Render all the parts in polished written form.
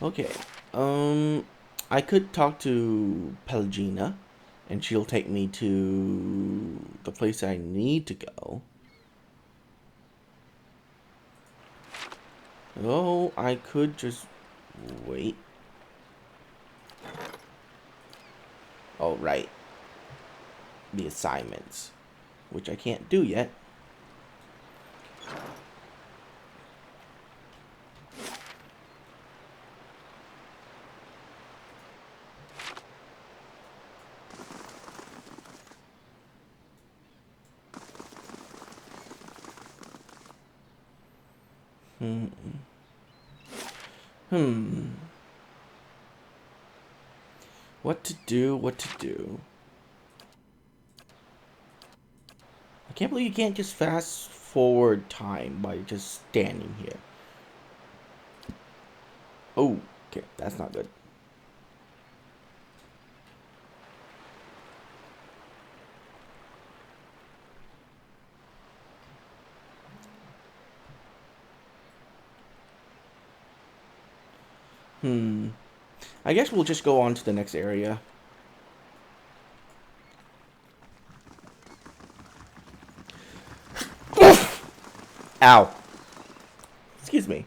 Okay. I could talk to Pelagina, and she'll take me to the place I need to go. Oh, I could just wait. Oh, right. The assignments, which I can't do yet. Hmm. Hmm. What to do? What to do? I can't believe you can't just fast forward time by just standing here. Oh, okay, that's not good. Hmm. I guess we'll just go on to the next area. Ow. Excuse me.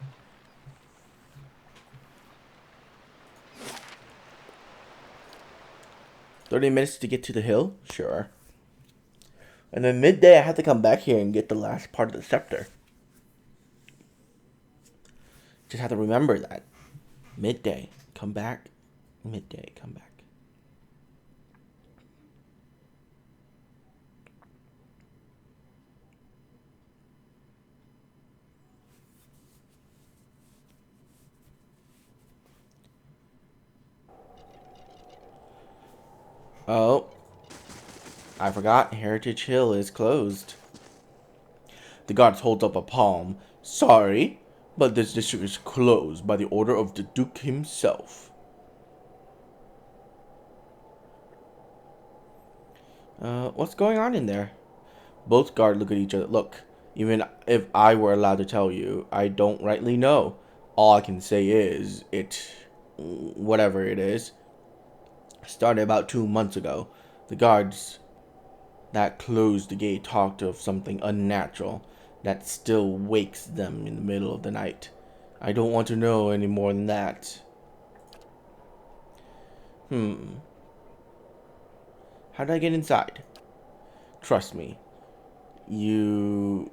30 minutes to get to the hill? Sure. And then midday, I have to come back here and get the last part of the scepter. Just have to remember that. Midday, come back. Midday, come back. Oh, I forgot. Heritage Hill is closed. The guard holds up a palm. Sorry, but this district is closed by the order of the Duke himself. What's going on in there? Both guards look at each other. Look, even if I were allowed to tell you, I don't rightly know. All I can say is, whatever it is, started about 2 months ago. The guards that closed the gate talked of something unnatural that still wakes them in the middle of the night. I don't want to know any more than that. Hmm. How did I get inside? Trust me, you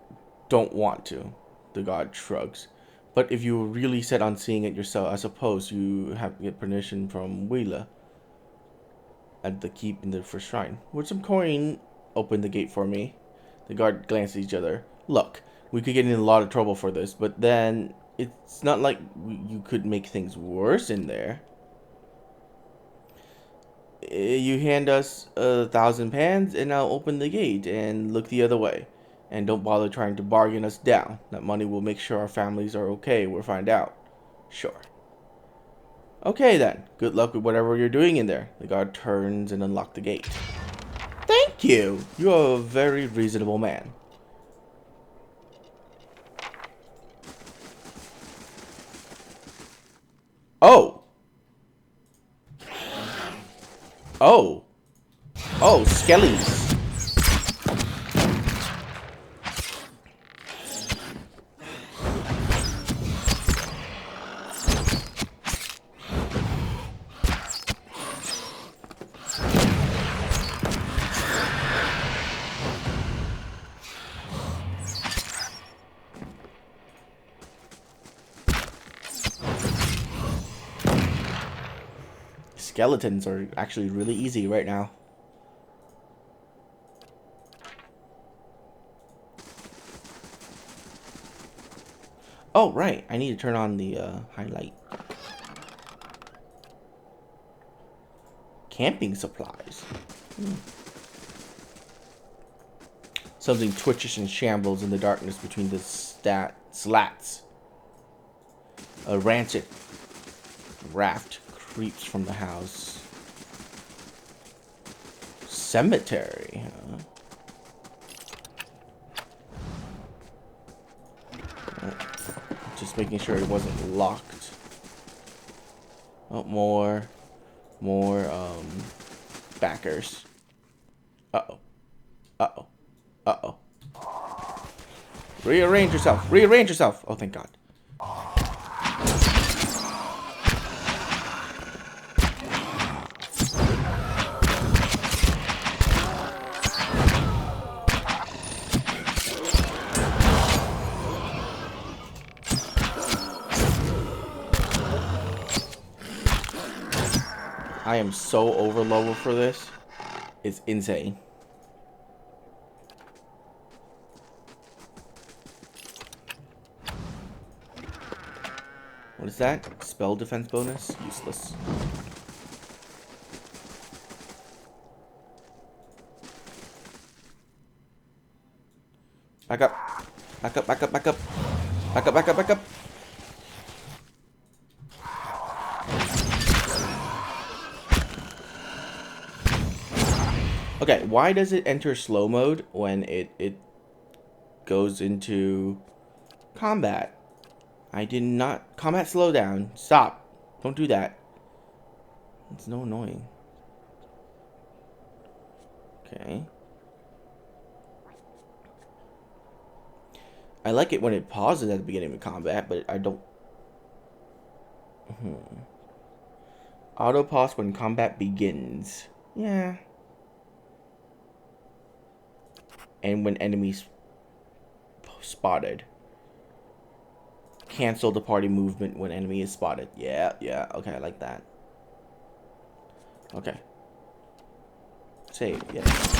don't want to. The guard shrugs. But if you were really set on seeing it yourself, I suppose you have to get permission from Wheeler at the keep in the first shrine. Would some coin open the gate for me? The guard glanced at each other. Look, we could get in a lot of trouble for this, but then it's not like you could make things worse in there. You hand us 1,000 pans, and I'll open the gate and look the other way. And don't bother trying to bargain us down. That money will make sure our families are okay. We'll find out. Sure. Okay then. Good luck with whatever you're doing in there. The guard turns and unlocks the gate. Thank you. You are a very reasonable man. Oh. Oh. Oh, skellies. Skeletons are actually really easy right now. Oh, right. I need to turn on the highlight. Camping supplies. Something twitches and shambles in the darkness between the slats. A rancid raft creeps from the house. Cemetery, huh? Just making sure it wasn't locked. Oh, more backers. Uh-oh. Uh-oh. Uh-oh. Rearrange yourself. Rearrange yourself. Oh, thank God. I am so over level for this. It's insane. What is that? Spell defense bonus? Useless. Back up. Back up, back up, back up. Back up, back up, back up. Okay, why does it enter slow mode when it goes into combat? I did not... Combat slowdown. Stop. Don't do that. It's so annoying. Okay. I like it when it pauses at the beginning of combat, but I don't... Auto pause when combat begins. Yeah. And when enemies spotted. Cancel the party movement when enemy is spotted. Yeah, yeah. Okay, I like that. Okay. Save, yes.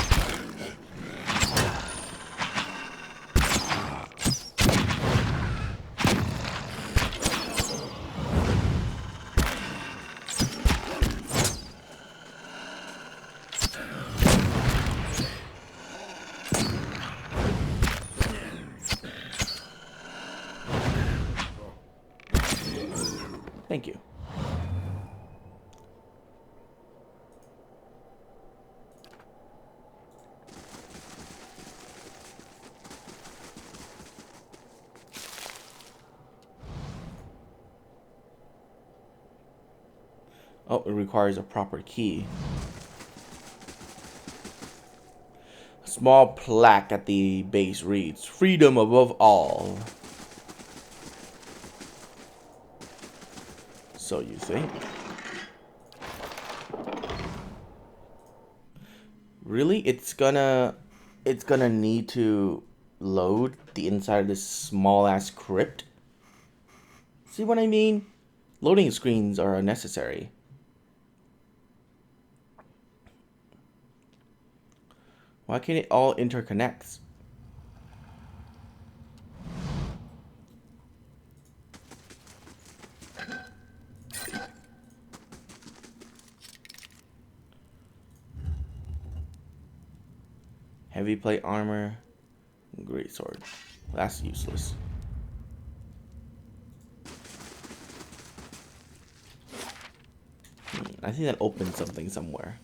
Thank you. Oh, it requires a proper key. A small plaque at the base reads, "Freedom above all." So you think? Really? It's gonna need to load the inside of this small ass crypt? See what I mean? Loading screens are unnecessary. Why can't it all interconnect? Heavy plate armor, great sword. That's useless. I think that opens something somewhere.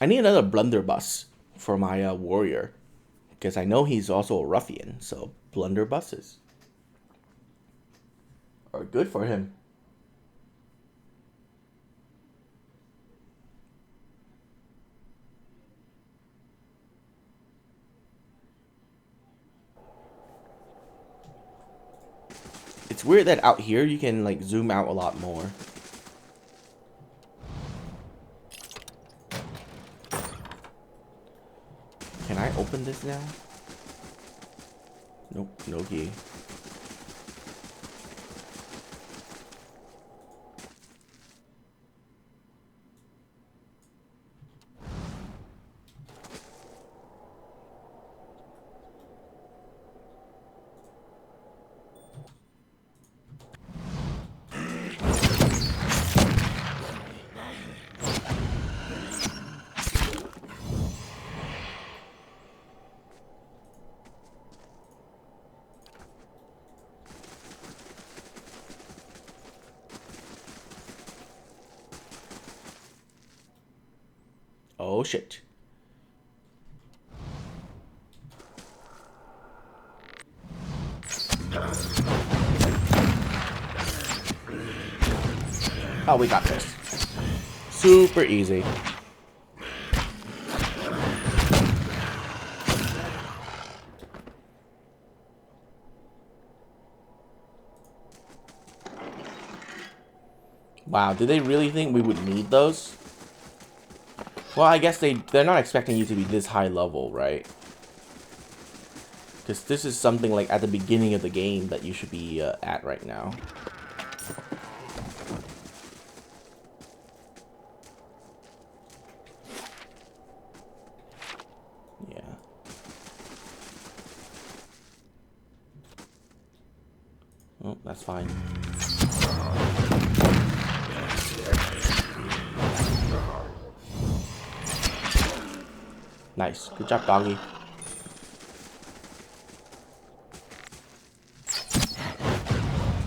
I need another blunderbuss for my warrior, because I know he's also a ruffian. So blunderbusses are good for him. It's weird that out here you can like zoom out a lot more. Can I open this now? Nope, no key. Oh shit. Oh, we got this. Super easy. Wow, did they really think we would need those? Well, I guess they're not expecting you to be this high level, right? Because this is something like at the beginning of the game that you should be at right now. Yeah. Oh, that's fine. Nice. Good job, doggy.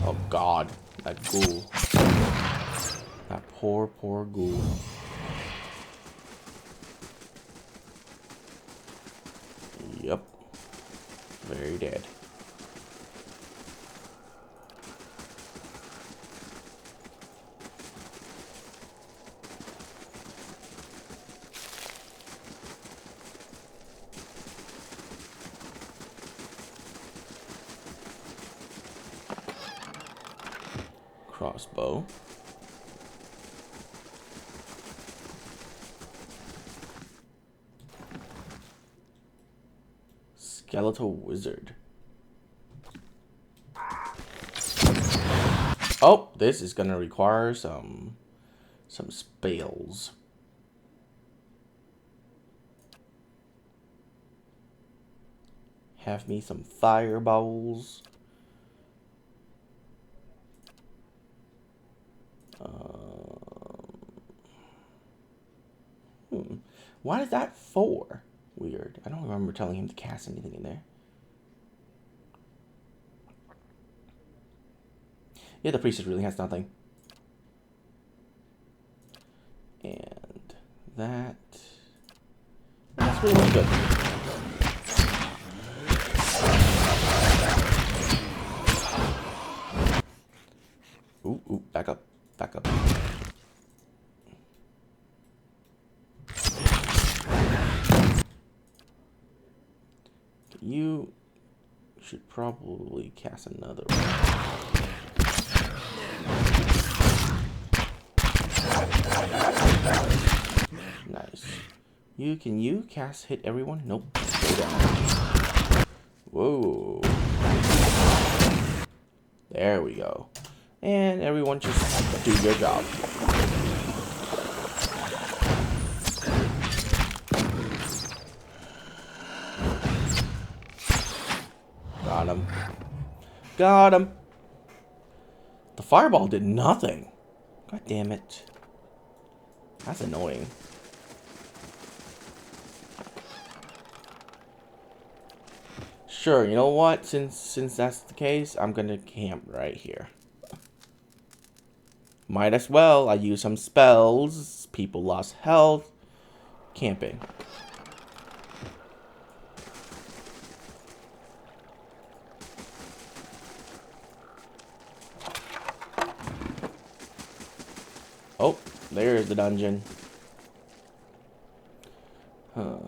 Oh, God. That ghoul. That poor, poor ghoul. Yep. Very dead. Crossbow. Skeletal wizard. Oh, this is gonna require some spells. Have me some fireballs. What is that for? Weird. I don't remember telling him to cast anything in there. Yeah, the priestess really has nothing. And that's really much good. Ooh, back up. Back up. You should probably cast another one. Nice. Can you cast hit everyone? Nope. Go down. Whoa. There we go. And everyone just do your job. Got him. Got him. The fireball did nothing. God damn it. That's annoying. Sure, you know what? Since that's the case, I'm gonna camp right here. Might as well. I use some spells. People lost health. Camping. Oh, there's the dungeon. Huh.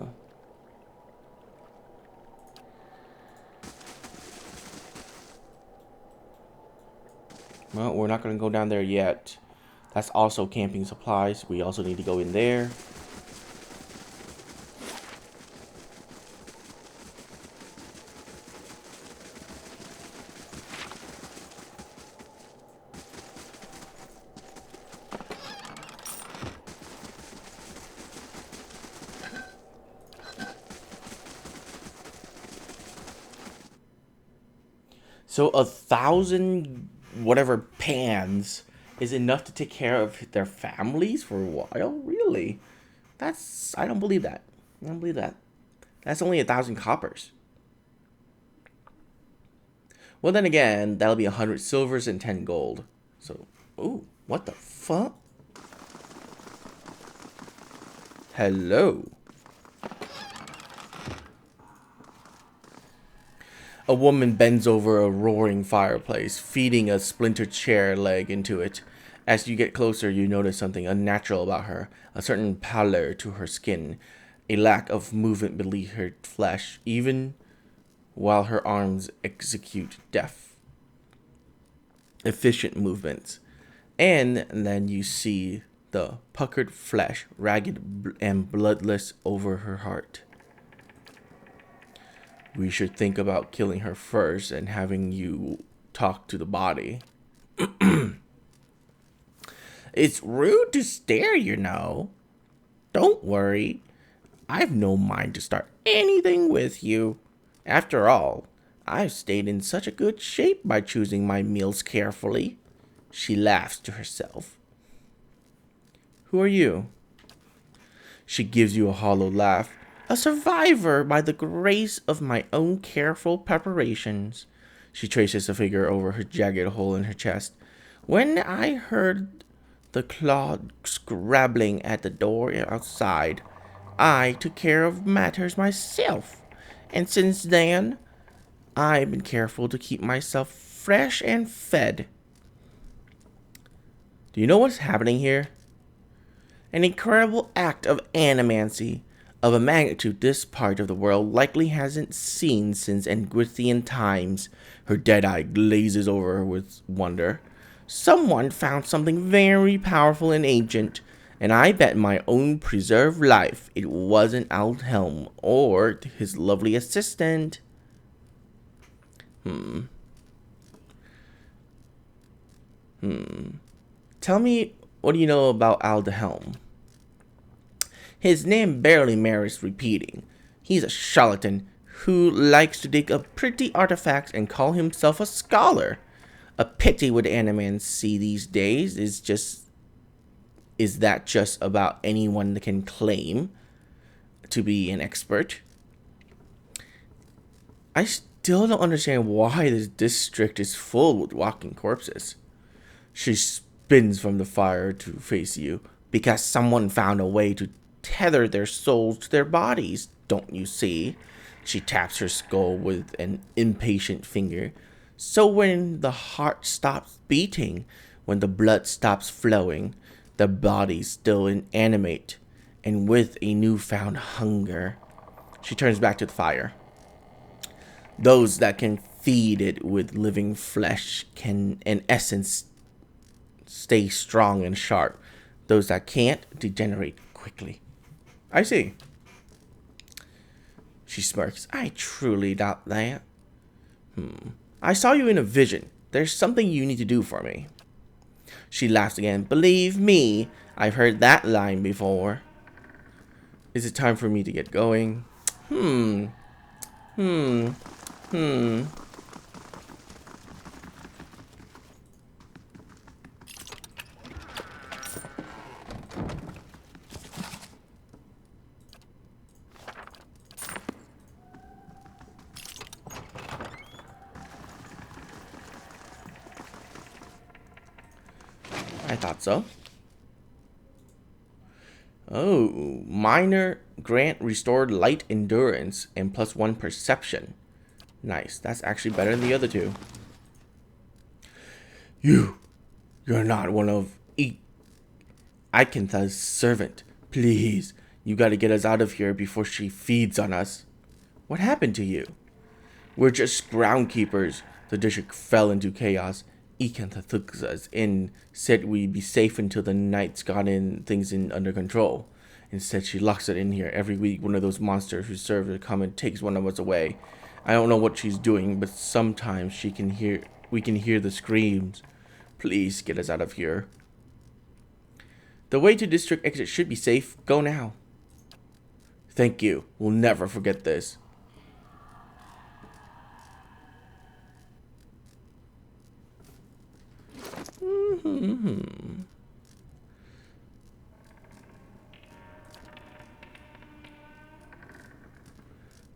Well, we're not going to go down there yet. That's also camping supplies. We also need to go in there. So 1,000 whatever pans is enough to take care of their families for a while? Really? I don't believe that. I don't believe that. That's only 1,000 coppers. Well, then again, that'll be 100 silvers and 10 gold. So, ooh, what the fuck? Hello. A woman bends over a roaring fireplace, feeding a splintered chair leg into it. As you get closer, you notice something unnatural about her, a certain pallor to her skin, a lack of movement beneath her flesh, even while her arms execute efficient movements. And then you see the puckered flesh, ragged and bloodless over her heart. We should think about killing her first and having you talk to the body. It's rude to stare, you know. Don't worry. I've no mind to start anything with you. After all, I've stayed in such a good shape by choosing my meals carefully. She laughs to herself. Who are you? She gives you a hollow laugh. A survivor by the grace of my own careful preparations. She traces a figure over her jagged hole in her chest. When I heard the clawed scrabbling at the door outside, I took care of matters myself. And since then, I've been careful to keep myself fresh and fed. Do you know what's happening here? An incredible act of animancy of a magnitude this part of the world likely hasn't seen since Anguithian times. Her dead eye glazes over with wonder. Someone found something very powerful and ancient, and I bet my own preserved life it wasn't Aldhelm or his lovely assistant. Tell me, what do you know about Aldhelm? His name barely merits repeating. He's a charlatan who likes to dig up pretty artifacts and call himself a scholar. A pity what animans see these days is that just about anyone that can claim to be an expert. I still don't understand why this district is full with walking corpses. She spins from the fire to face you. Because someone found a way to tether their souls to their bodies, don't you see? She taps her skull with an impatient finger. So when the heart stops beating, when the blood stops flowing, the body's still inanimate, and with a newfound hunger. She turns back to the fire. Those that can feed it with living flesh can, in essence, stay strong and sharp. Those that can't degenerate quickly. I see. She smirks. I truly doubt that. I saw you in a vision. There's something you need to do for me. She laughs again. Believe me, I've heard that line before. Is it time for me to get going? I thought so. Oh, minor grant restored light endurance and +1 perception. Nice. That's actually better than the other two. You're not one of Ikantha's servant. Please, you gotta get us out of here before she feeds on us. What happened to you? We're just groundkeepers. The district fell into chaos. Ikantha took us in, said we'd be safe until the knights got things under control. Instead, she locks it in here. Every week, one of those monsters who serve to come and takes one of us away. I don't know what she's doing, but sometimes we can hear the screams. Please get us out of here. The way to district exit should be safe. Go now. Thank you. We'll never forget this.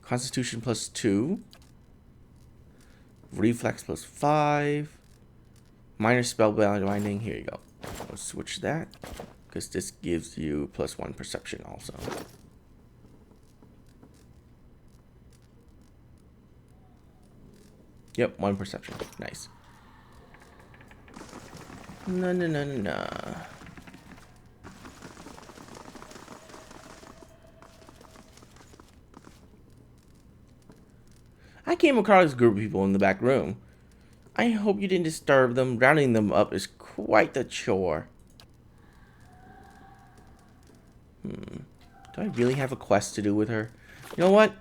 Constitution +2. Reflex +5. Minor spell binding. Here you go. We'll switch that. Because this gives you +1 perception also. Yep, 1 perception. Nice. No, no, no, no, no. I came across a group of people in the back room. I hope you didn't disturb them. Rounding them up is quite the chore. Do I really have a quest to do with her? You know what?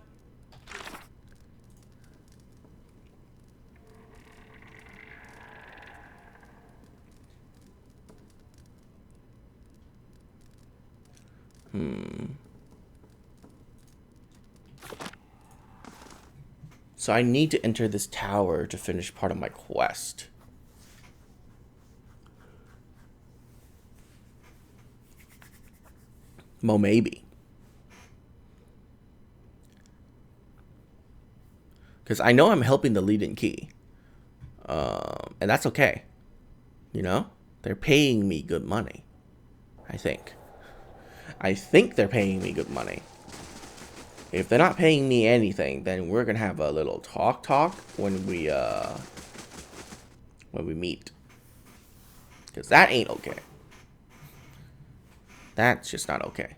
So I need to enter this tower to finish part of my quest. Well, maybe. Because I know I'm helping the lead-in key. And that's okay. You know? They're paying me good money. I think. I think they're paying me good money. If they're not paying me anything, then we're gonna have a little talk when we meet. Because that ain't okay. That's just not okay.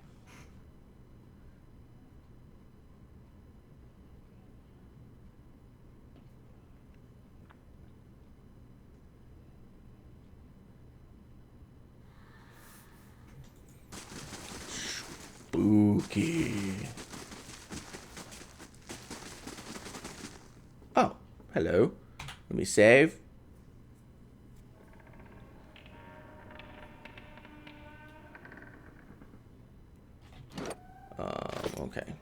Spooky. Oh, hello. Let me save. Okay.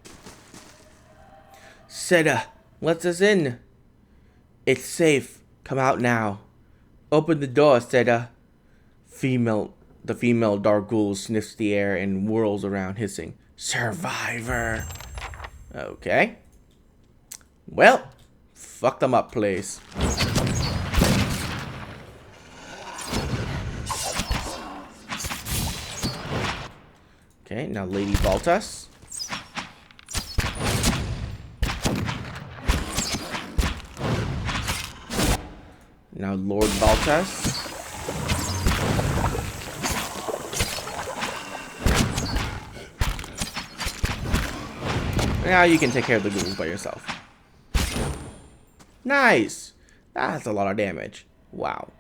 Seda, let us in. It's safe. Come out now. Open the door, Seda. The female dark ghoul sniffs the air and whirls around, hissing, "Survivor." Okay. Well, fuck them up, please. Okay, now Lady Baltas. Now Lord Baltas. Now you can take care of the ghouls by yourself. Nice! That's a lot of damage. Wow.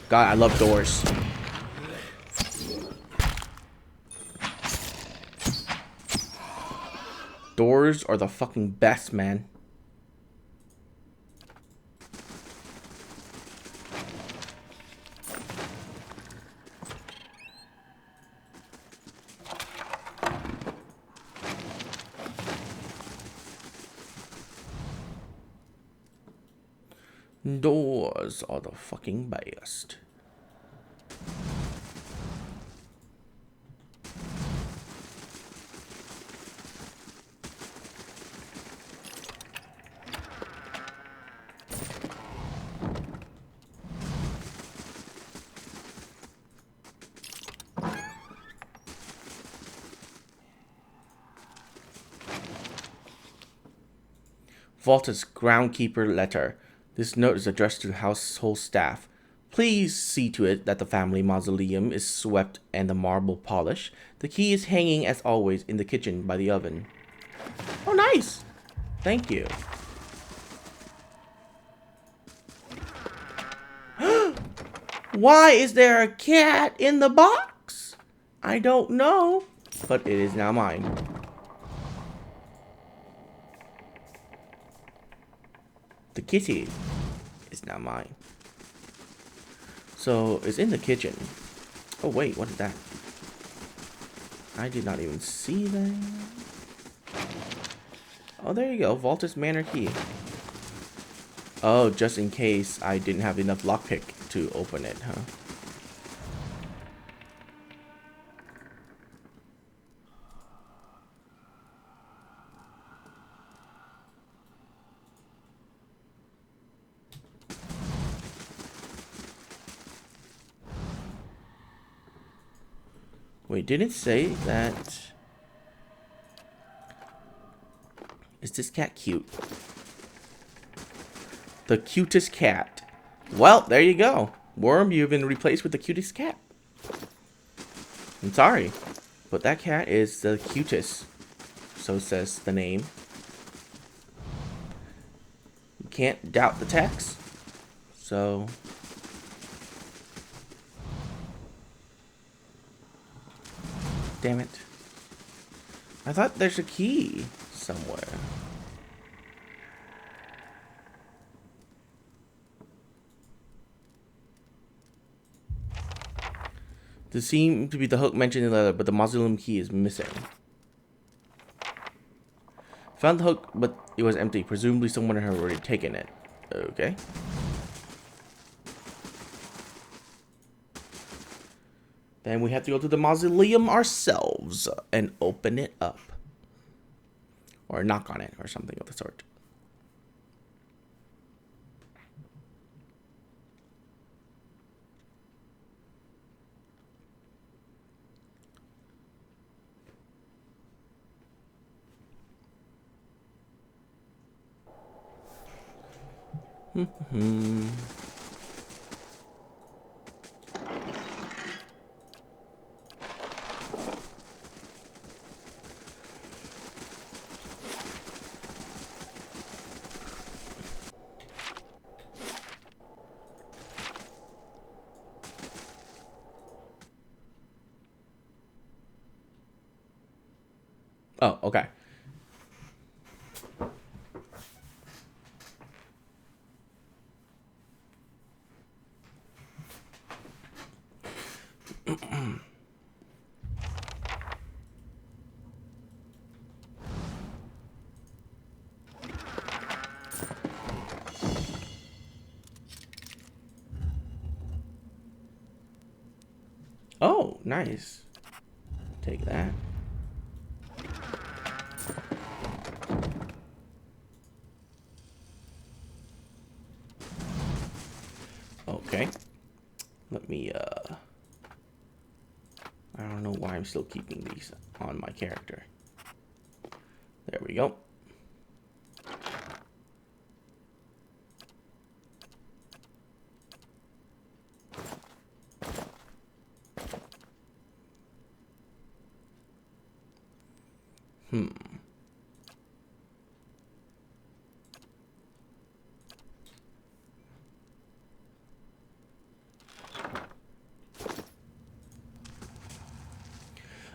God, I love doors. Doors are the fucking best, man. Doors are the fucking best. Vault's groundkeeper letter. This note is addressed to household staff. Please see to it that the family mausoleum is swept and the marble polished. The key is hanging as always in the kitchen by the oven. Oh, nice! Thank you. Why is there a cat in the box? I don't know, but it is now mine. The kitty is now mine. So it's in the kitchen. Oh wait, what is that? I did not even see that. Oh, there you go. Voltus Manor key. Oh, just in case I didn't have enough lockpick to open it, huh? Wait, didn't it say that... Is this cat cute? The cutest cat. Well, there you go. Worm, you've been replaced with the cutest cat. I'm sorry, but that cat is the cutest. So says the name. You can't doubt the text. So... Damn it. I thought there's a key somewhere. There seemed to be the hook mentioned in the letter, but the mausoleum key is missing. Found the hook, but it was empty. Presumably someone had already taken it. Okay. Then we have to go to the mausoleum ourselves and open it up. Or knock on it or something of the sort. Oh, okay. Oh, nice. Take that. Okay. Let me, I don't know why I'm still keeping these on my character. There we go.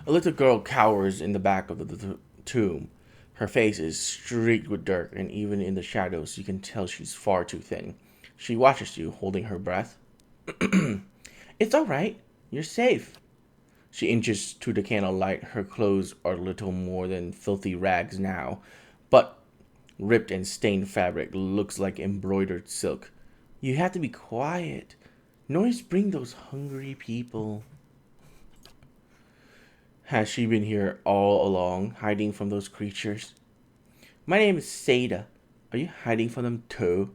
A little girl cowers in the back of the tomb. Her face is streaked with dirt, and even in the shadows, you can tell she's far too thin. She watches you, holding her breath. It's all right. You're safe. She inches to the candlelight. Her clothes are little more than filthy rags now, but ripped and stained fabric looks like embroidered silk. You have to be quiet. Noise bring those hungry people. Has she been here all along, hiding from those creatures? My name is Seda. Are you hiding from them too?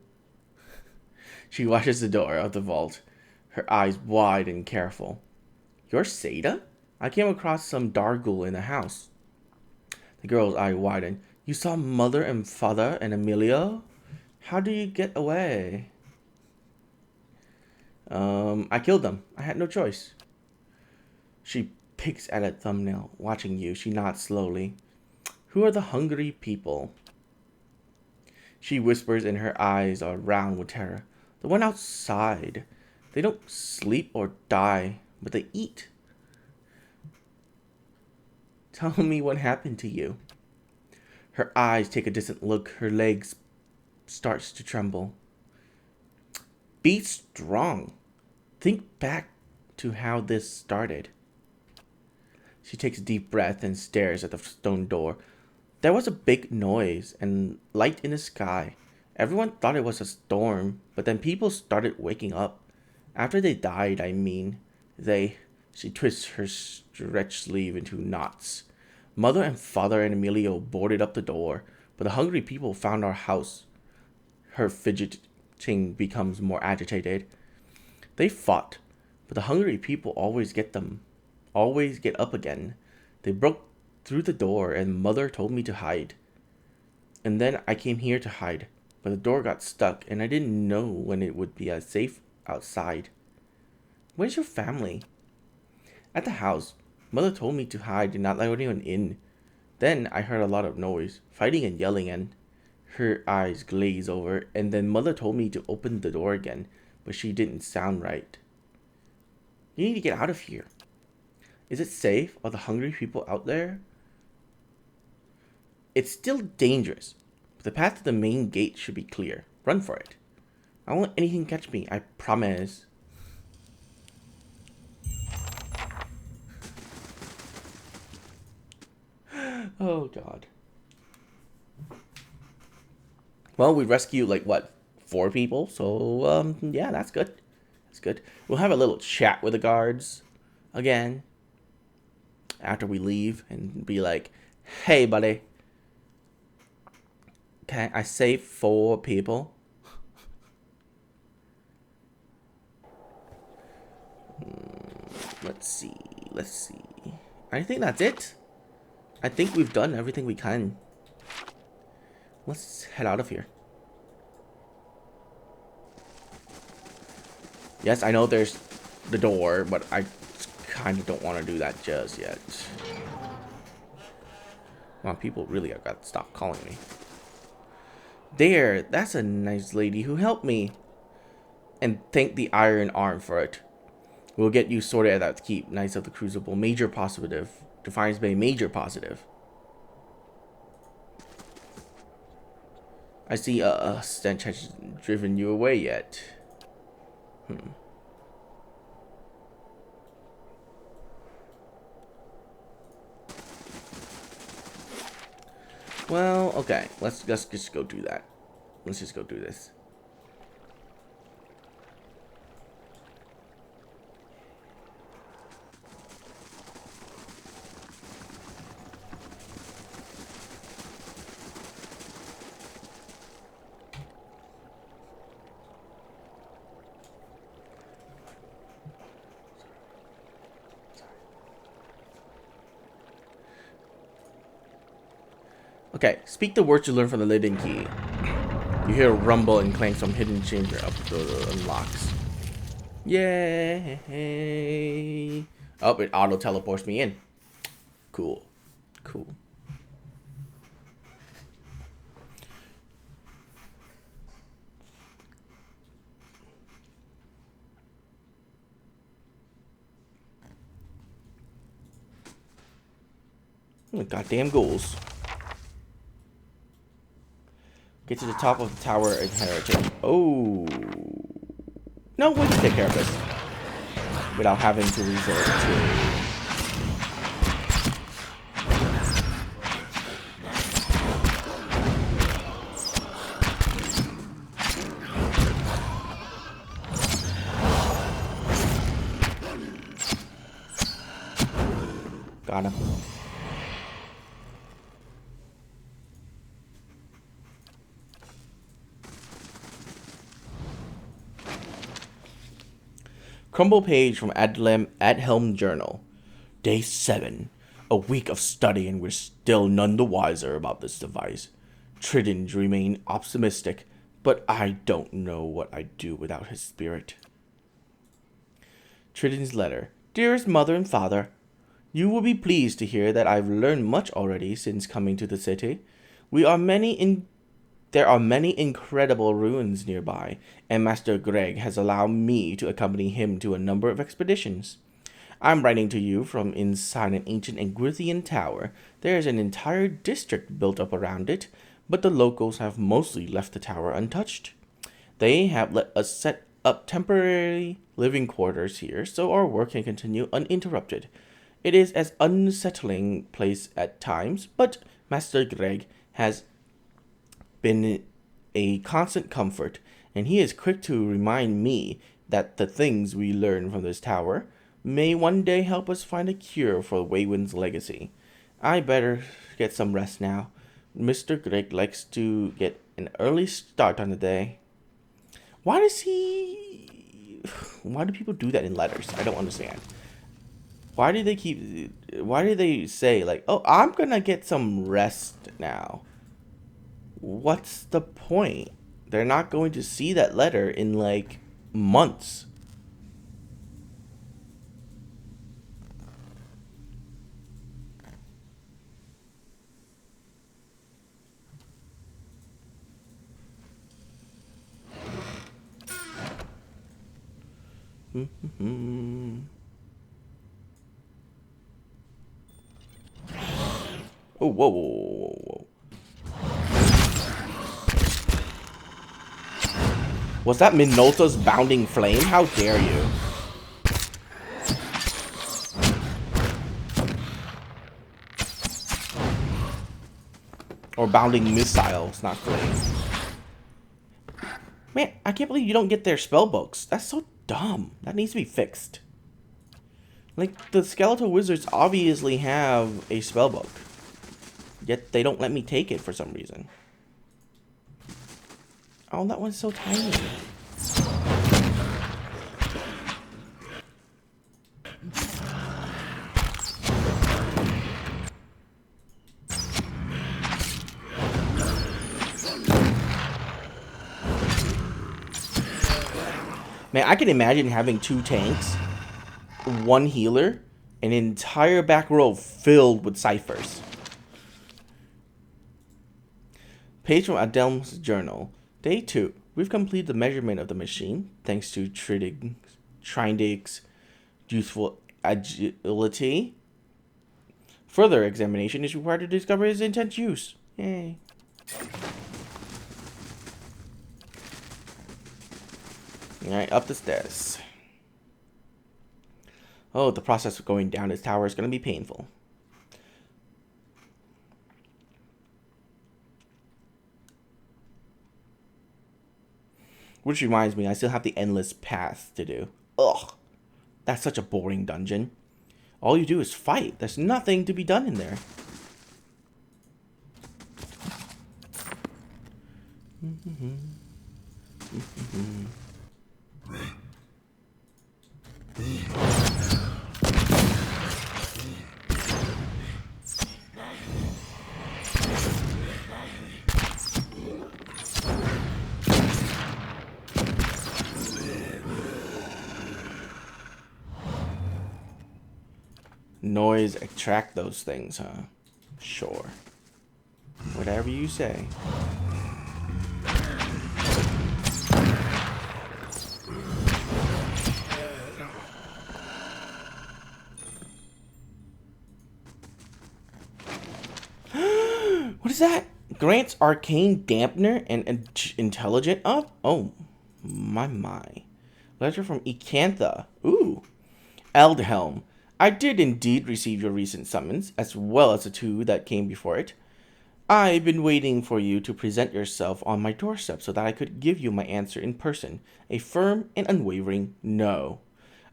She watches the door of the vault, her eyes wide and careful. You're Seda? I came across some Dargul in the house. The girl's eye widened. You saw mother and father and Emilio? How do you get away? I killed them. I had no choice. She picks at a thumbnail. Watching you, she nods slowly. Who are the hungry people? She whispers and her eyes are round with terror. The one outside. They don't sleep or die, but they eat. Tell me what happened to you. Her eyes take a distant look. Her legs starts to tremble. Be strong. Think back to how this started. She takes a deep breath and stares at the stone door. There was a big noise and light in the sky. Everyone thought it was a storm, but then people started waking up. After they died, I mean. They. She twists her stretched sleeve into knots. Mother and father and Emilio boarded up the door, but the hungry people found our house. Her fidgeting becomes more agitated. They fought, but the hungry people always get up again. They broke through the door, and Mother told me to hide. And then I came here to hide, but the door got stuck, and I didn't know when it would be as safe outside. Where's your family? At the house. Mother told me to hide and not let anyone in. Then I heard a lot of noise, fighting and yelling, and her eyes glazed over, and then Mother told me to open the door again, but she didn't sound right. You need to get out of here. Is it safe? Are the hungry people out there? It's still dangerous, but the path to the main gate should be clear. Run for it. I won't let anything catch me, I promise. Oh, God. Well, we rescued, like, what, 4 people? So, yeah, that's good. That's good. We'll have a little chat with the guards again after we leave and be like, hey, buddy. Okay, I saved 4 people. Let's see. I think that's it. I think we've done everything we can. Let's head out of here. Yes, I know there's the door, but I kind of don't want to do that just yet. Wow, people really have got to stop calling me. There, that's a nice lady who helped me. And thank the Iron Arm for it. We'll get you sorted at that keep. Knights of the Crucible, major positive. Defiance Bay, major positive. I see a stench has driven you away yet. Well, okay. Let's just go do that. Let's just go do this. Okay, speak the words you learned from the Lidden Key. You hear a rumble and clank from hidden chamber up the unlocks. Yay! Oh, it auto teleports me in. Cool. Cool. Goddamn ghouls. Get to the top of the tower and heretic. Oh. No, we can take care of this. Without having to resort to... Got him. Crumble page from Adhelm Journal. Day 7. A week of study and we're still none the wiser about this device. Trident remain optimistic, but I don't know what I'd do without his spirit. Trident's letter. Dearest mother and father, you will be pleased to hear that I've learned much already since coming to the city. There are many incredible ruins nearby, and Master Greg has allowed me to accompany him to a number of expeditions. I'm writing to you from inside an ancient Engrithian tower. There is an entire district built up around it, but the locals have mostly left the tower untouched. They have let us set up temporary living quarters here, so our work can continue uninterrupted. It is an unsettling place at times, but Master Greg has been a constant comfort, and he is quick to remind me that the things we learn from this tower may one day help us find a cure for Waywind's legacy. I better get some rest now. Mr. Greg likes to get an early start on the day. Why does he... Why do people do that in letters? I don't understand. Why do they say, like, oh, I'm gonna get some rest now? What's the point? They're not going to see that letter in, like, months. Oh, whoa, whoa, whoa, whoa. Was that Minolta's bounding flame? How dare you? Or bounding missiles, not flames. Man, I can't believe you don't get their spell books. That's so dumb. That needs to be fixed. Like, the skeletal wizards obviously have a spell book. Yet they don't let me take it for some reason. Oh, that one's so tiny. Man, I can imagine having 2 tanks, 1 healer, and an entire back row filled with ciphers. Page from Adelm's journal. Day 2. We've completed the measurement of the machine, thanks to Trindig's youthful agility. Further examination is required to discover his intense use. Yay. Alright, up the stairs. Oh, the process of going down this tower is going to be painful. Which reminds me, I still have the endless path to do. Ugh. That's such a boring dungeon. All you do is fight. There's nothing to be done in there. Noise attract those things, huh? Sure. Whatever you say. What is that? Grants arcane dampener and intelligent up? Oh, my. Letter from Ecantha. Ooh. Eldhelm. I did indeed receive your recent summons, as well as the 2 that came before it. I've been waiting for you to present yourself on my doorstep so that I could give you my answer in person, a firm and unwavering no.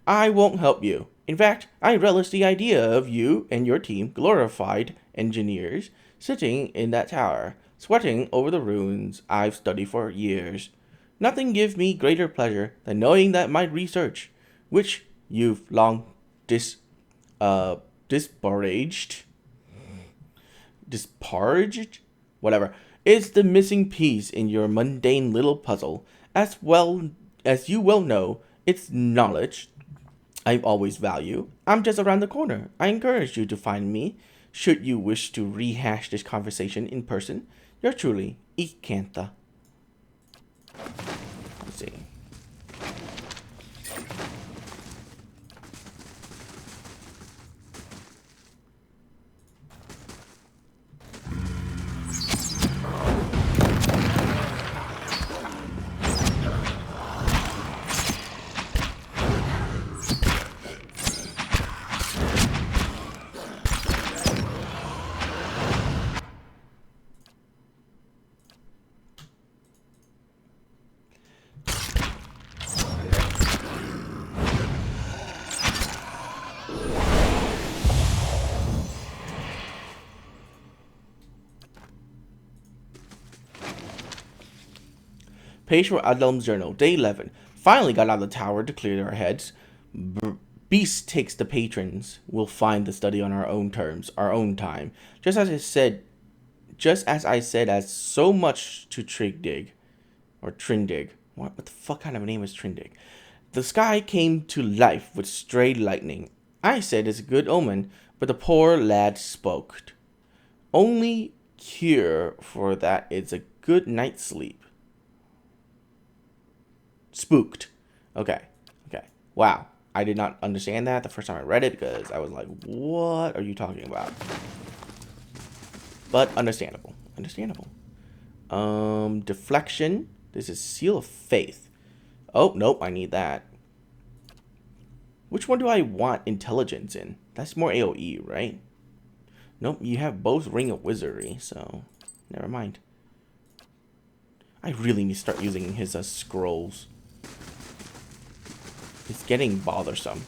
I won't help you. In fact, I relish the idea of you and your team, glorified engineers, sitting in that tower, sweating over the ruins I've studied for years. Nothing gives me greater pleasure than knowing that my research, which you've long disparaged, whatever, is the missing piece in your mundane little puzzle. As well as you well know, it's knowledge I've always valued. I'm just around the corner. I encourage you to find me, should you wish to rehash this conversation in person. You're truly Ecantha. Let's see. Page for Adlam's journal. Day 11. Finally got out of the tower to clear our heads. Beast takes the patrons. We'll find the study on our own terms, our own time. Just as I said, as so much to Trindig. Or Trindig. What the fuck kind of a name is Trindig? The sky came to life with stray lightning. I said it's a good omen, but the poor lad spoke. Only cure for that is a good night's sleep. Spooked. Okay. Wow. I did not understand that the first time I read it because I was like, what are you talking about? But understandable. Deflection. This is Seal of Faith. Oh, nope, I need that. Which one do I want intelligence in? That's more AoE, right? Nope, you have both Ring of Wizardry, so never mind. I really need to start using his scrolls. It's getting bothersome.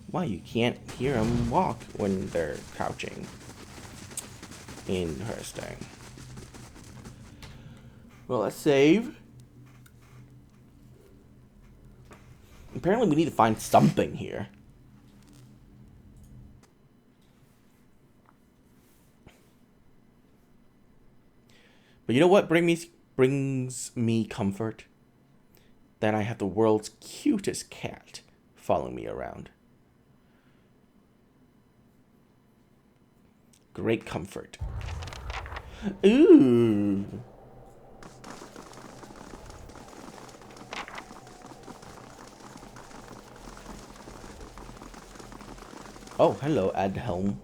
Why, you can't hear them walk when they're crouching. Interesting. Well, let's save. Apparently we need to find something here. But you know what brings me comfort? That I have the world's cutest cat following me around. Great comfort. Ooh. Oh, hello, Adhelm.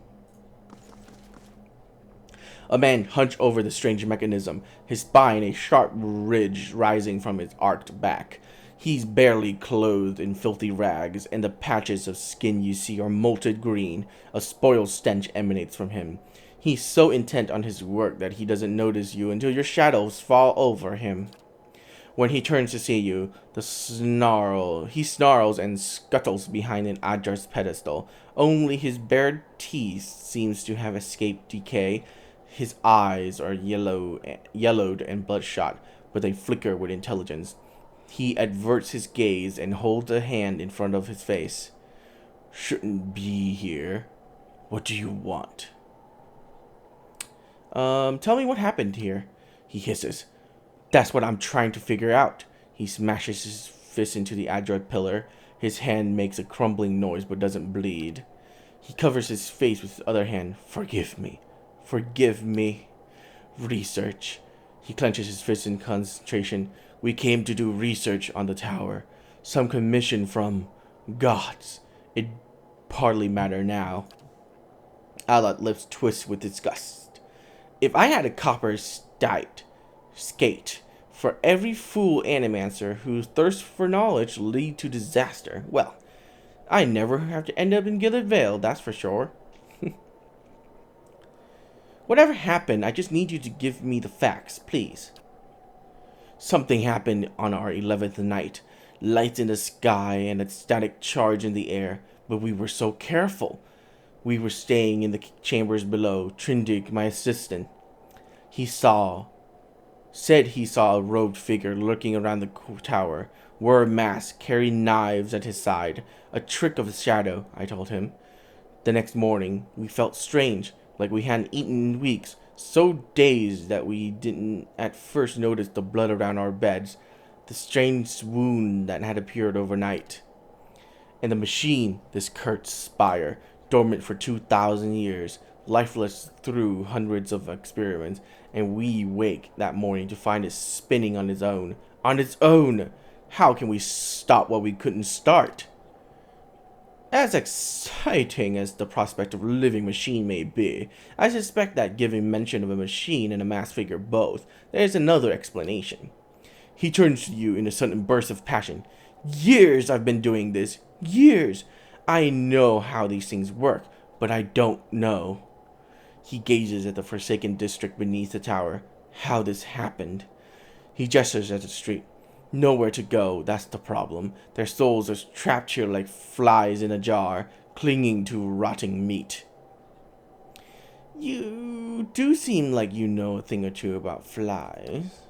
A man hunched over the strange mechanism, his spine a sharp ridge rising from his arched back. He's barely clothed in filthy rags, and the patches of skin you see are molted green. A spoiled stench emanates from him. He's so intent on his work that he doesn't notice you until your shadows fall over him. When he turns to see you, he snarls and scuttles behind an Ajar's pedestal. Only his bared teeth seems to have escaped decay. His eyes are yellowed and bloodshot, but they flicker with intelligence. He averts his gaze and holds a hand in front of his face. Shouldn't be here. What do you want? Tell me what happened here, he hisses. That's what I'm trying to figure out. He smashes his fist into the adroit pillar. His hand makes a crumbling noise but doesn't bleed. He covers his face with his other hand. Forgive me. Forgive me. Research. He clenches his fist in concentration. We came to do research on the tower. Some commission from gods. It hardly matter now. Alat lips twist with disgust. If I had a copper skate for every fool animancer whose thirst for knowledge lead to disaster, well, I never have to end up in Gilded Vale, that's for sure. Whatever happened, I just need you to give me the facts, please. Something happened on our 11th night. Lights in the sky and a static charge in the air, but we were so careful. We were staying in the chambers below. Trindig, my assistant, said he saw a robed figure lurking around the tower, wore a mask, carried knives at his side. A trick of the shadow, I told him. The next morning, we felt strange, like we hadn't eaten in weeks, so dazed that we didn't at first notice the blood around our beds, the strange wound that had appeared overnight. And the machine, this cursed spire, dormant for 2,000 years, lifeless through hundreds of experiments, and we wake that morning to find it spinning on its own. On its own! How can we stop what we couldn't start? As exciting as the prospect of a living machine may be, I suspect that given mention of a machine and a masked figure both, there is another explanation. He turns to you in a sudden burst of passion. Years I've been doing this. Years. I know how these things work, but I don't know. He gazes at the forsaken district beneath the tower. How this happened. He gestures at the street. Nowhere to go, that's the problem. Their souls are trapped here like flies in a jar, clinging to rotting meat. You do seem like you know a thing or two about flies.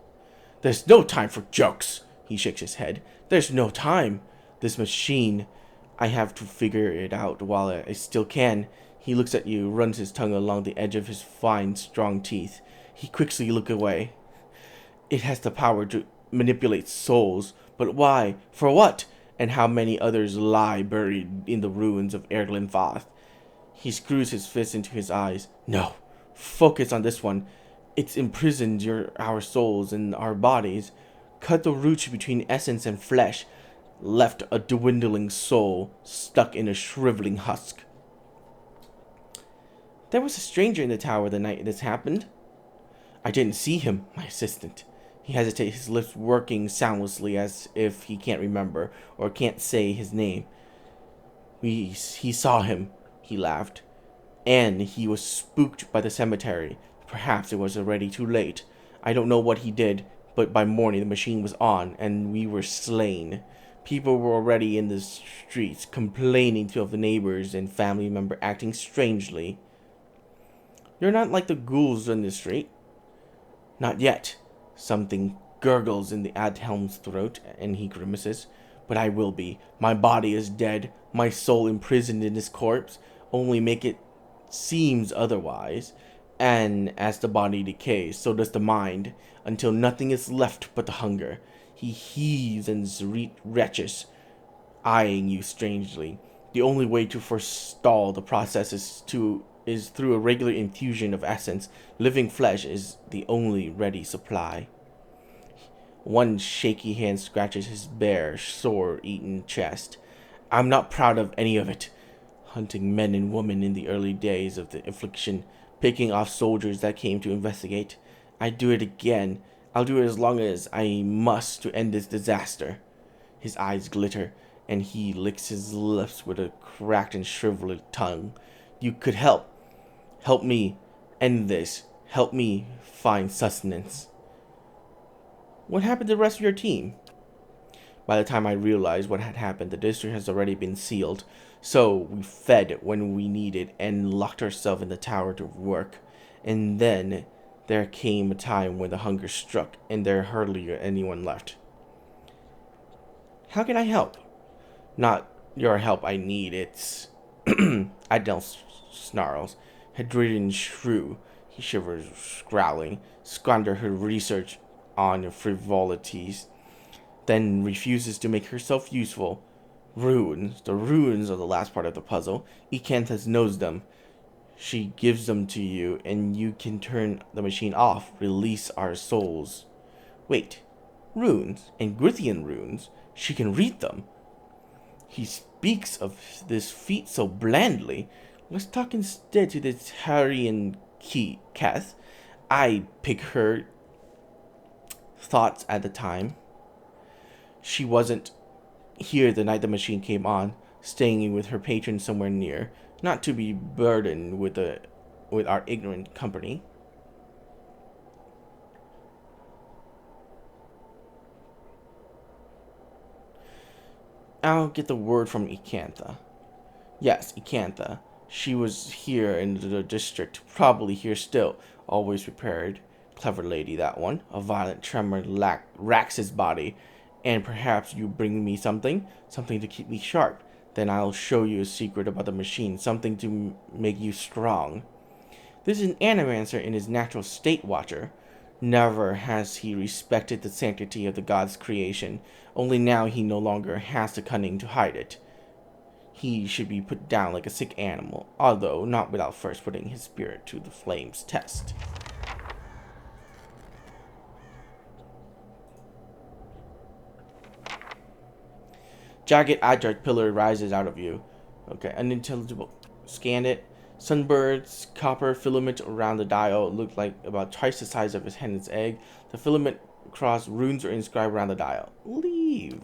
There's no time for jokes, he shakes his head. There's no time. This machine, I have to figure it out while I still can. He looks at you, runs his tongue along the edge of his fine, strong teeth. He quickly looks away. It has the power to manipulate souls, but why? For what? And how many others lie buried in the ruins of Erlenfath? He screws his fist into his eyes. No, focus on this one. It's imprisoned our souls in our bodies. Cut the roots between essence and flesh. Left a dwindling soul stuck in a shriveling husk. There was a stranger in the tower the night this happened. I didn't see him, my assistant. He hesitates, his lips working soundlessly as if he can't remember or can't say his name. He saw him, he laughed. And he was spooked by the cemetery. Perhaps it was already too late. I don't know what he did, but by morning the machine was on, and we were slain. People were already in the streets, complaining to the neighbors and family member acting strangely. You're not like the ghouls in the street. Not yet. Something gurgles in the Adhelm's throat, and he grimaces. But I will be. My body is dead, my soul imprisoned in this corpse. Only make it seems otherwise. And as the body decays, so does the mind, until nothing is left but the hunger. He heaves and retches, eyeing you strangely. The only way to forestall the process is through a regular infusion of essence. Living flesh is the only ready supply. One shaky hand scratches his bare, sore-eaten chest. I'm not proud of any of it. Hunting men and women in the early days of the affliction, picking off soldiers that came to investigate. I'd do it again. I'll do it as long as I must to end this disaster. His eyes glitter, and he licks his lips with a cracked and shriveled tongue. You could help. Help me end this. Help me find sustenance. What happened to the rest of your team? By the time I realized what had happened, the district has already been sealed. So we fed when we needed and locked ourselves in the tower to work. And then there came a time when the hunger struck and there hardly anyone left. How can I help? Not your help I need, it's... Adele snarls. Hadrian shrew. He shivers, growling. Squander her research on frivolities. Then refuses to make herself useful. Runes. The runes are the last part of the puzzle. Ecantha knows them. She gives them to you, and you can turn the machine off. Release our souls. Wait. Runes? And Grithian runes? She can read them. He speaks of this feat so blandly. Let's talk instead to this Harry Kath. I pick her thoughts at the time. She wasn't here the night the machine came on, staying with her patron somewhere near, not to be burdened with our ignorant company. I'll get the word from Ecantha. Yes, Ecantha. She was here in the district, probably here still, always prepared. Clever lady, that one. A violent tremor racks his body. And perhaps you bring me something to keep me sharp. Then I'll show you a secret about the machine, something to make you strong. This is an animancer in his natural state, Watcher. Never has he respected the sanctity of the god's creation. Only now he no longer has the cunning to hide it. He should be put down like a sick animal, although not without first putting his spirit to the flames test. Jagged adject pillar rises out of you. Okay, unintelligible. Scan it. Sunbird's copper filament around the dial looked like about twice the size of his hen's egg. The filament cross runes are inscribed around the dial. Leave.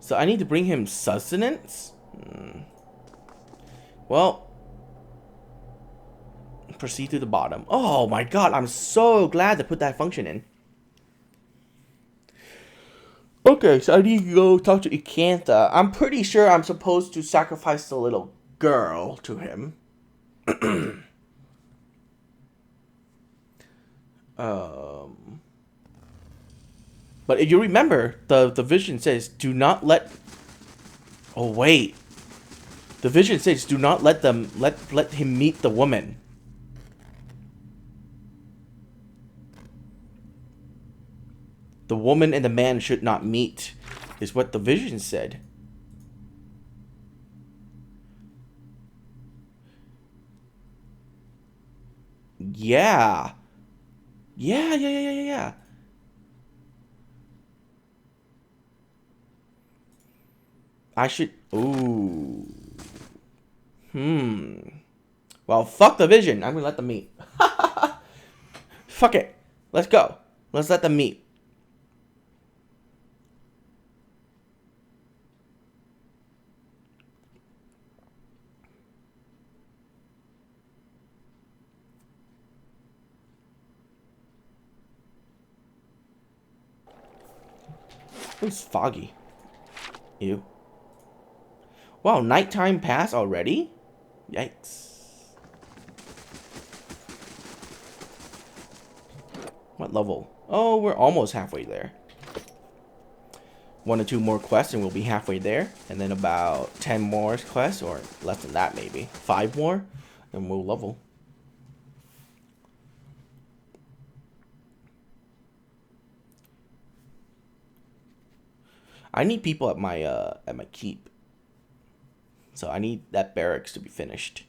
So I need to bring him sustenance? Well, proceed to the bottom. Oh my god, I'm so glad to put that function in. Okay, so I need to go talk to Ecantha. I'm pretty sure I'm supposed to sacrifice the little girl to him. But if you remember, the vision says, do not let... Oh, wait. The vision says, do not let him meet the woman. The woman and the man should not meet, is what the vision said. Yeah. Yeah. I should... Ooh. Well, fuck the vision. I'm gonna let them meet. Fuck it. Let's go. Let's let them meet. It's foggy. Ew. Wow, nighttime passed already? Yikes. What level? Oh, we're almost halfway there. 1 or 2 more quests and we'll be halfway there. And then about 10 more quests, or less than that maybe. 5 more, and we'll level. I need people at my keep. So I need that barracks to be finished,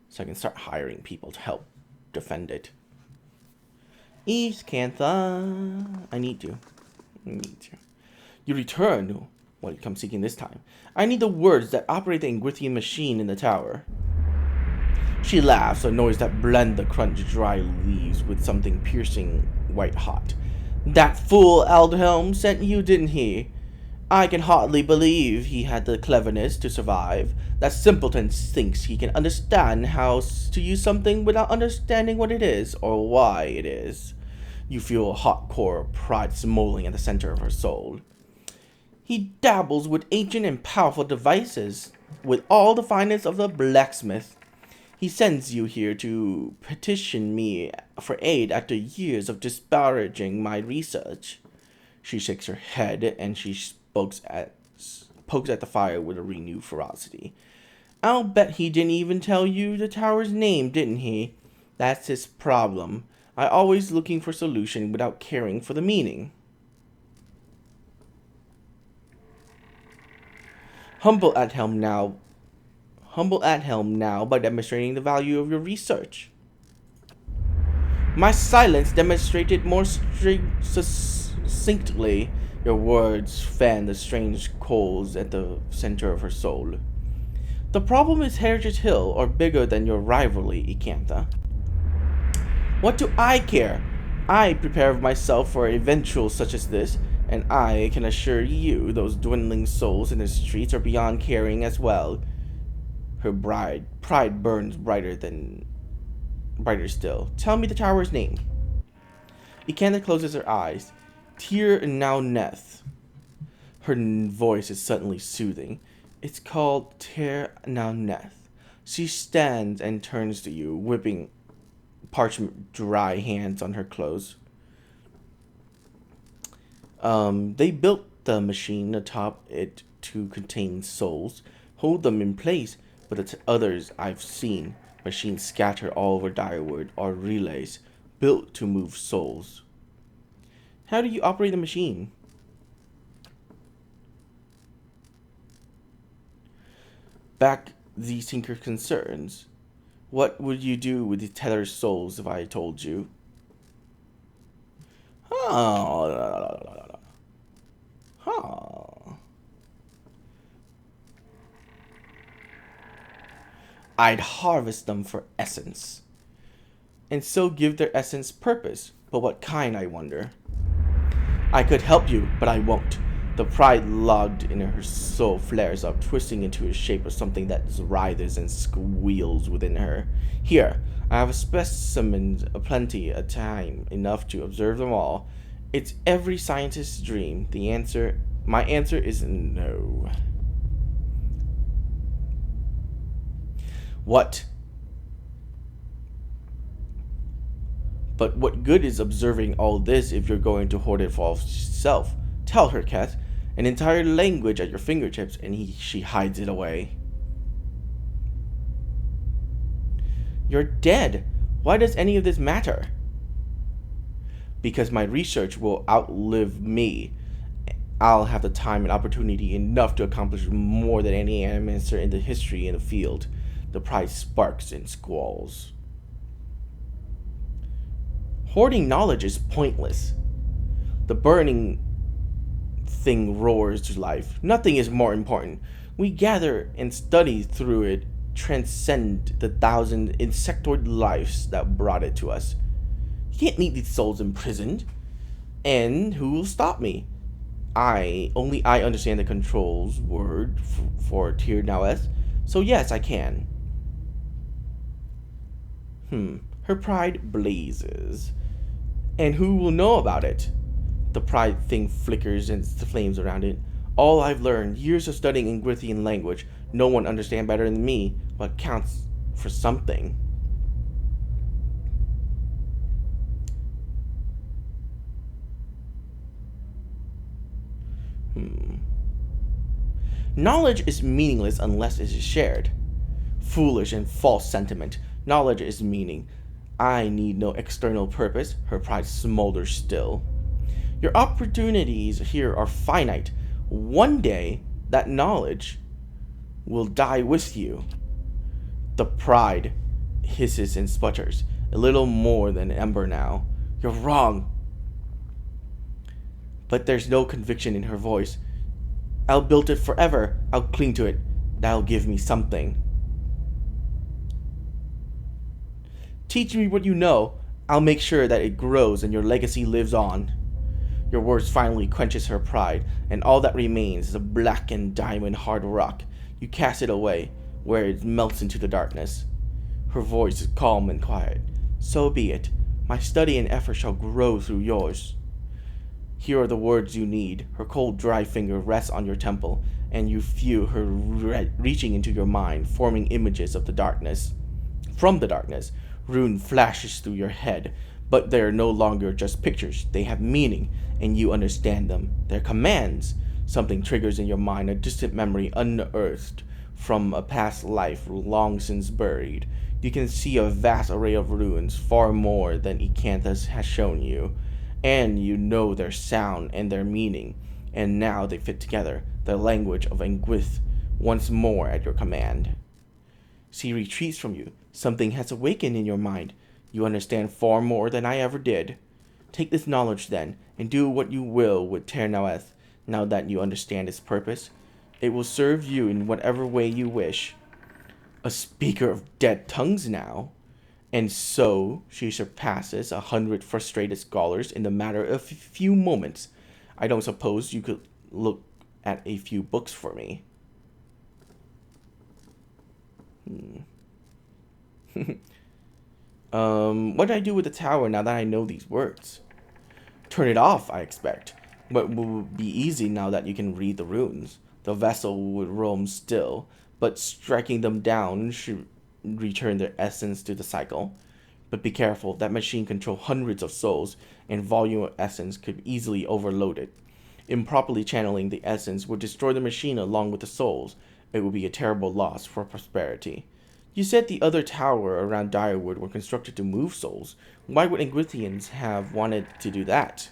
so I can start hiring people to help defend it. East Cantha. I need to. You return. What, you come seeking this time? I need the words that operate the Ingrithian machine in the tower. She laughs, a noise that blends the crunch dry leaves with something piercing white hot. That fool Aldhelm sent you, didn't he? I can hardly believe he had the cleverness to survive. That simpleton thinks he can understand how to use something without understanding what it is or why it is. You feel a hot core of pride smoldering at the center of her soul. He dabbles with ancient and powerful devices, with all the fineness of the blacksmith. He sends you here to petition me for aid after years of disparaging my research. She shakes her head and she pokes at the fire with a renewed ferocity. I'll bet he didn't even tell you the tower's name, didn't he? That's his problem. I always looking for solution without caring for the meaning. Humble at helm now by demonstrating the value of your research. My silence demonstrated more succinctly. Your words fan the strange coals at the center of her soul. The problem is Heritage Hill, or bigger than your rivalry, Ikantha. What do I care? I prepare myself for an eventual such as this, and I can assure you those dwindling souls in the streets are beyond caring as well. Her pride burns brighter still. Tell me the tower's name. Ikantha closes her eyes. Tir now Neth. Her voice is suddenly soothing. It's called Tir now Neth. She stands and turns to you, whipping parchment dry hands on her clothes. They built the machine atop it to contain souls, hold them in place, but the others I've seen, machines scattered all over Direward, are relays built to move souls. How do you operate the machine? Back these tinker concerns. What would you do with the tethered souls if I told you? I'd harvest them for essence, and so give their essence purpose. But what kind, I wonder? I could help you, but I won't. The pride logged in her soul flares up, twisting into a shape of something that writhes and squeals within her. Here, I have a specimens aplenty of time enough to observe them all. It's every scientist's dream. My answer is no. What? But what good is observing all this if you're going to hoard it for yourself? Tell her, Cat. An entire language at your fingertips, and she hides it away. You're dead. Why does any of this matter? Because my research will outlive me. I'll have the time and opportunity enough to accomplish more than any amateur in the history in the field. The pride sparks and squalls. Hoarding knowledge is pointless. The burning thing roars to life. Nothing is more important. We gather and study through it, transcend the thousand insectoid lives that brought it to us. You can't need these souls imprisoned. And who will stop me? Only I understand the controls word for tier now S. So yes, I can. Her pride blazes. And who will know about it? The pride thing flickers and the flames around it. All I've learned, years of studying Ingrithian language, no one understands better than me what counts for something. Knowledge is meaningless unless it is shared. Foolish and false sentiment. Knowledge is meaning. I need no external purpose. Her pride smolders still. Your opportunities here are finite. One day, that knowledge will die with you. The pride hisses and sputters, a little more than ember now. You're wrong. But there's no conviction in her voice. I'll build it forever. I'll cling to it. That'll give me something. Teach me what you know. I'll make sure that it grows and your legacy lives on. Your words finally quenches her pride, and all that remains is a blackened diamond hard rock. You cast it away, where it melts into the darkness. Her voice is calm and quiet. So be it. My study and effort shall grow through yours. Here are the words you need. Her cold, dry finger rests on your temple, and you feel her reaching into your mind, forming images of the darkness. From the darkness, rune flashes through your head, but they are no longer just pictures. They have meaning, and you understand them. They're commands. Something triggers in your mind, a distant memory unearthed from a past life long since buried. You can see a vast array of runes, far more than Ecanthus has shown you. And you know their sound and their meaning, and now they fit together, the language of Ingwith, once more at your command. She retreats from you. Something has awakened in your mind. You understand far more than I ever did. Take this knowledge then, and do what you will with Ternaweth, now that you understand its purpose. It will serve you in whatever way you wish. A speaker of dead tongues now. And so she surpasses 100 frustrated scholars in the matter of a few moments. I don't suppose you could look at a few books for me. What do I do with the tower now that I know these words? Turn it off, I expect. But it will be easy now that you can read the runes. The vessel would roam still, but striking them down should return their essence to the cycle. But be careful, that machine controls hundreds of souls, and volume of essence could easily overload it. Improperly channeling the essence would destroy the machine along with the souls. It would be a terrible loss for prosperity. You said the other tower around Direwood were constructed to move souls. Why would Ingrithians have wanted to do that?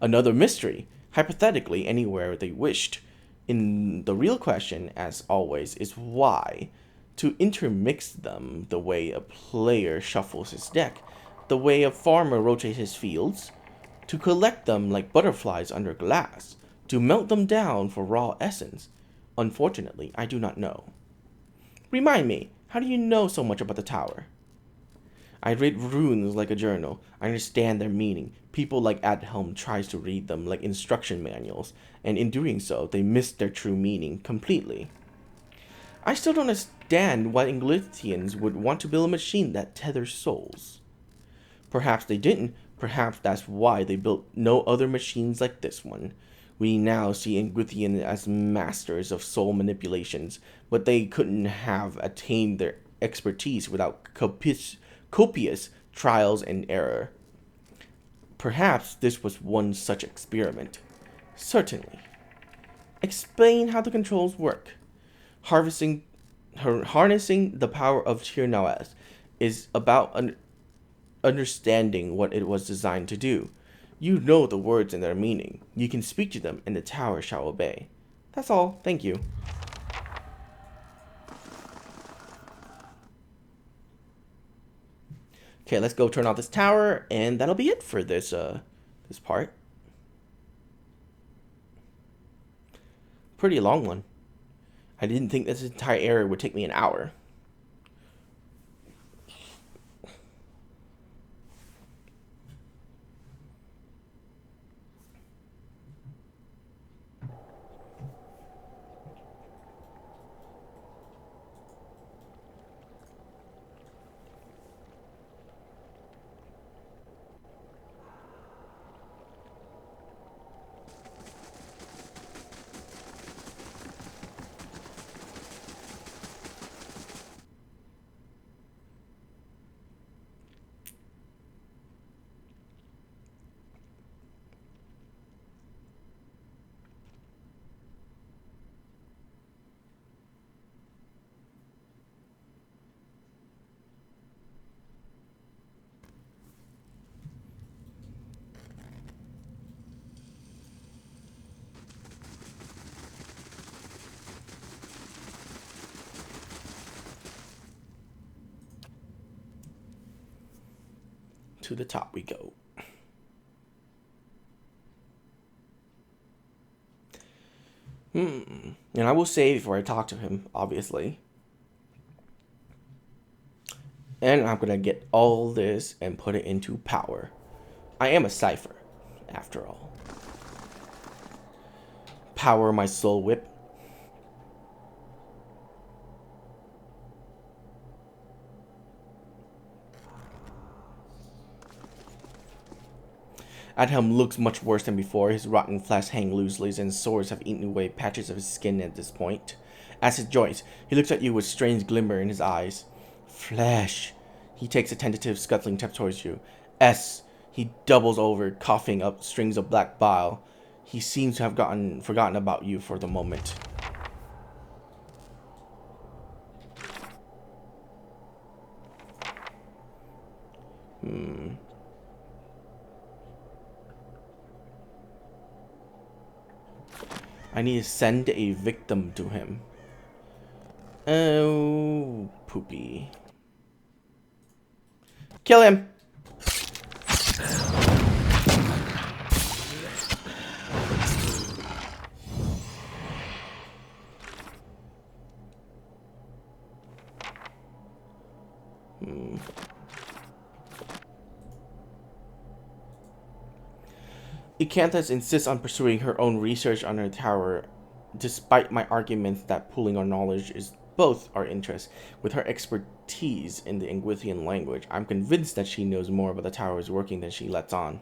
Another mystery. Hypothetically, anywhere they wished. The real question, as always, is why? To intermix them the way a player shuffles his deck, the way a farmer rotates his fields, to collect them like butterflies under glass, to melt them down for raw essence. Unfortunately, I do not know. Remind me, how do you know so much about the tower? I read runes like a journal. I understand their meaning. People like Adhelm tries to read them like instruction manuals, and in doing so, they miss their true meaning completely. I still don't understand why Ingrithians would want to build a machine that tethers souls. Perhaps they didn't. Perhaps that's why they built no other machines like this one. We now see Ingwithian as masters of soul manipulations, but they couldn't have attained their expertise without copious trials and error. Perhaps this was one such experiment. Certainly. Explain how the controls work. Harvesting, harnessing the power of Tirnoas is about understanding what it was designed to do. You know the words and their meaning. You can speak to them, and the tower shall obey. That's all. Thank you. Okay, let's go turn off this tower, and that'll be it for this this part. Pretty long one. I didn't think this entire area would take me an hour. To the top we go. And I will save before I talk to him, obviously. And I'm gonna get all this and put it into power. I am a cipher, after all. Power my soul whip. Adhelm looks much worse than before. His rotten flesh hang loosely, and sores have eaten away patches of his skin at this point. As his joints, he looks at you with strange glimmer in his eyes. Flesh. He takes a tentative, scuttling step towards you. He doubles over, coughing up strings of black bile. He seems to have forgotten about you for the moment. I need to send a victim to him. Oh, poopy. Kill him! Icanthus insists on pursuing her own research on her tower, despite my arguments that pooling our knowledge is both our interests. With her expertise in the Ingwithian language, I'm convinced that she knows more about the tower's working than she lets on.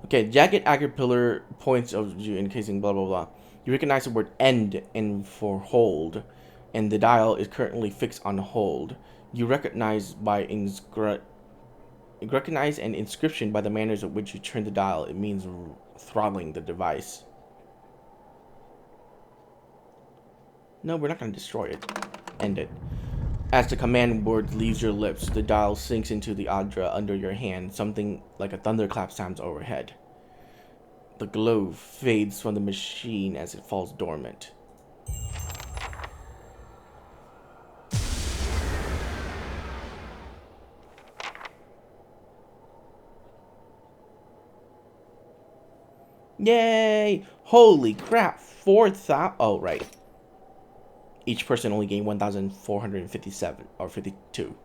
Okay, jagged agate pillar points of you indicating blah blah blah. You recognize the word end and for hold, and the dial is currently fixed on hold. You recognize an inscription by the manners of which you turn the dial. It means throttling the device. No, we're not going to destroy it. End it. As the command word leaves your lips, the dial sinks into the Adra under your hand. Something like a thunderclap sounds overhead. The glow fades from the machine as it falls dormant. Yay! Holy crap! 4,000. Oh, right. Each person only gained 1,457 or 52.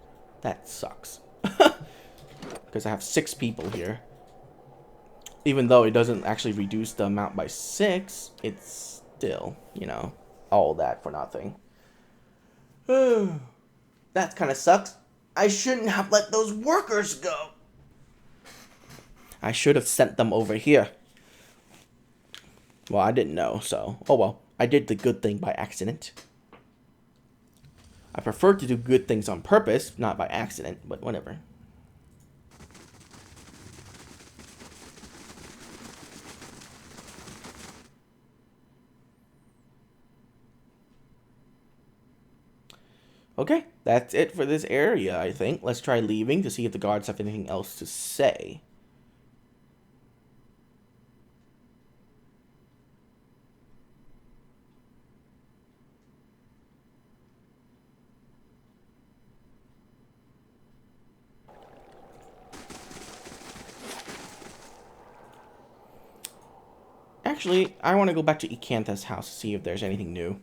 That sucks. Because I have 6 people here. Even though it doesn't actually reduce the amount by 6, it's still, you know, all that for nothing. That kind of sucks. I shouldn't have let those workers go. I should have sent them over here. Well, I didn't know, so... Oh well, I did the good thing by accident. I prefer to do good things on purpose, not by accident, but whatever. Okay, that's it for this area, I think. Let's try leaving to see if the guards have anything else to say. Actually, I want to go back to Ekantha's house to see if there's anything new.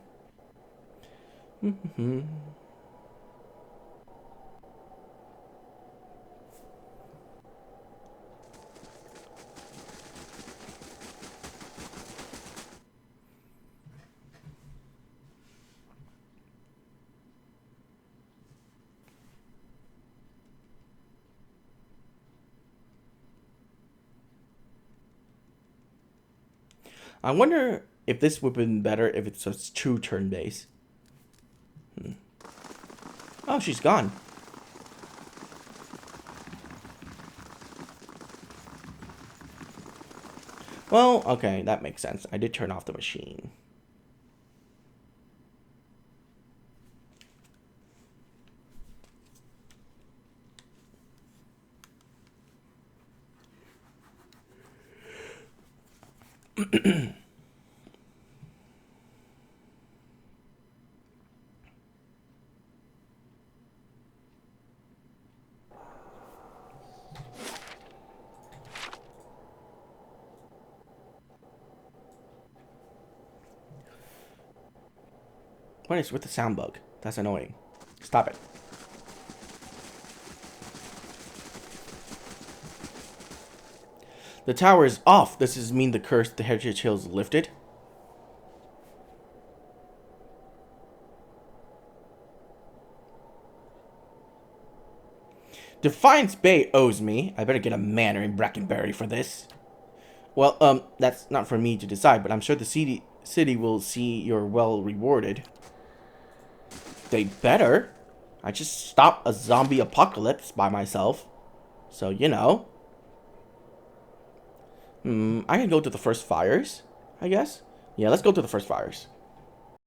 I wonder if this would have been better if it's a true turn-based. Oh, she's gone. Well, okay, that makes sense. I did turn off the machine. What is with the sound bug? That's annoying. Stop it. The tower is off. Does this mean the curse the Heritage Hills lifted? Defiance Bay owes me. I better get a manor in Brackenbury for this. Well, that's not for me to decide, but I'm sure the city will see you're well rewarded. They better. I just stopped a zombie apocalypse by myself. So, you know. I can go to the first fires, I guess. Yeah, let's go to the first fires.